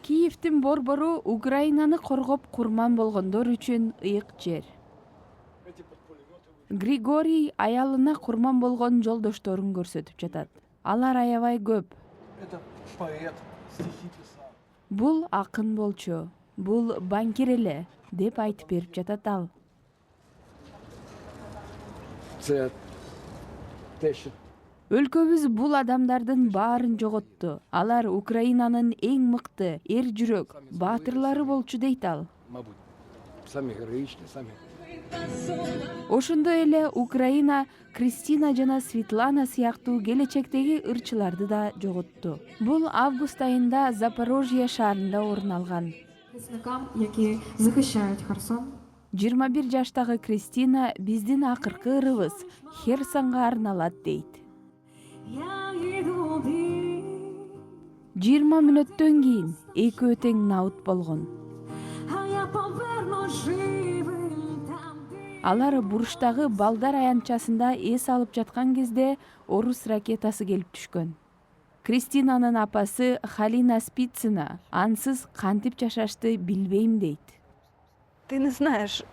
Киевдин борбору Украинаны коргоп курман болгондор үчүн ыйык жер. Григорий аялына курман болгон жолдошторун көрсөтүп жатат. Алар аябай көп. Бул акын болчу, бул банкир эле, деп айтып берип жатат ал. Өлкөбүз бул адамдардын баарын жоготту. Алар Украинанын эң мыкты, эр жүрөк, баатырлары болчу дейт ал. Ошондой эле Украина Кристина жана Светлана сыяктуу келечектеги ырчыларды да жоготту. Бул август айында Запорожье шаарында орун алган. 21 жаштагы Кристина биздин акыркы ырыбыз Херсонго арналат дейт. 20 мүнөттөн кийин экөө тең наут болгон. Алар буруштагы балдар аянтчасында эс алып жаткан кезде орус ракетасы келип түшкөн. Кристинанын апасы Халина Спицына ансыз кантип жашашты билбейм дейт. Ты не знаешь,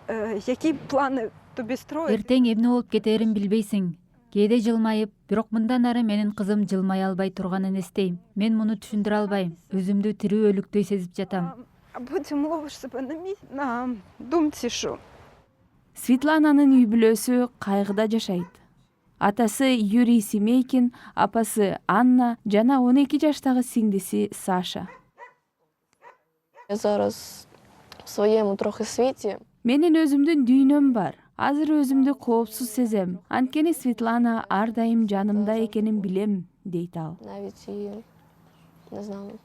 какие планы тобі строить? Эртең эмне болуп кетерин билбейсиң. Кээде жылмайып, бирок мындан ары менин кызым жылмай албай турганын эстейм. Мен муну түшүндүрө албайм. Өзүмдү тирүү өлүктөй сезип жатам. А потім ловиш себе на думці, що Светлананын үй бүлөсү кайгыда жашайт. Атасы Юрий Семейкин, апасы Анна жана 12 жаштагы сиңдиси Саша. Я зараз в своєму трохи світі. Менин өзүмдүн дүйнөм бар. Азыр өзүмдү коопсуз сезем. Анткени Светлана ар дайым жанымда экенин билем, дейт ал. Навіть і не знаю.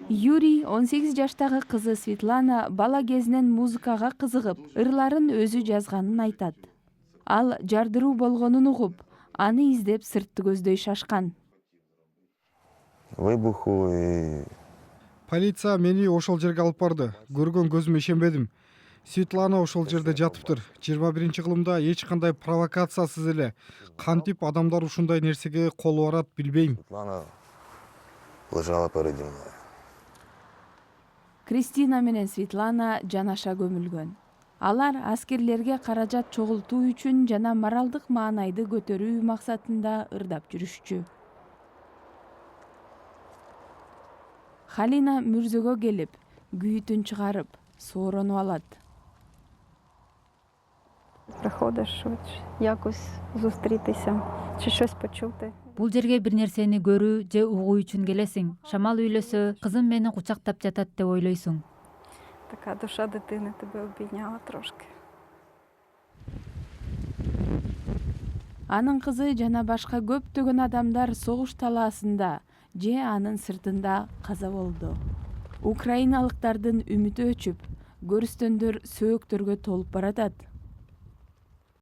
Юрий 18 жаштагы кызы Светлана бала кезинен музыкага кызыгып, ырларын өзү жазганын айтат. Ал жардыруу болгонун угуп, аны издеп сыртты көздөй шашкан. Выбуху и... Полиция мени ошол жерге алып барды. Көргөн көзүмө ишенбедим. Светлана ошол жерде жатыптыр. 21-кылымда эч кандай провокациясыз эле кантип адамдар ушундай нерсеге колу барат билбейм. Светлана лежала переди мной. Кристина менен Светлана жанаша көмүлгөн. Алар аскерлерге каражат чогултуу үчүн жана моралдык маанайды көтөрүү максатында ырдап жүрүшчү. Халина мүрзөгө келип, күйүтүн чыгарып, сооронуп алат. приходиш якось зустрітися, чи щось почути. Бул жерге бир нерсени көрүү же угуу үчүн келесиң. Шамал үйлөсө, кызым мени кучактап жатат деп ойлойсуң. Така душа дитини тебе обійняла трошки. Анын кызы жана башка көптөгөн адамдар согуш талаасында же анын сыртында каза болду. Украиналыктардын үмүтү өчүп, көрүстөндөр сөөктөргө толуп баратат.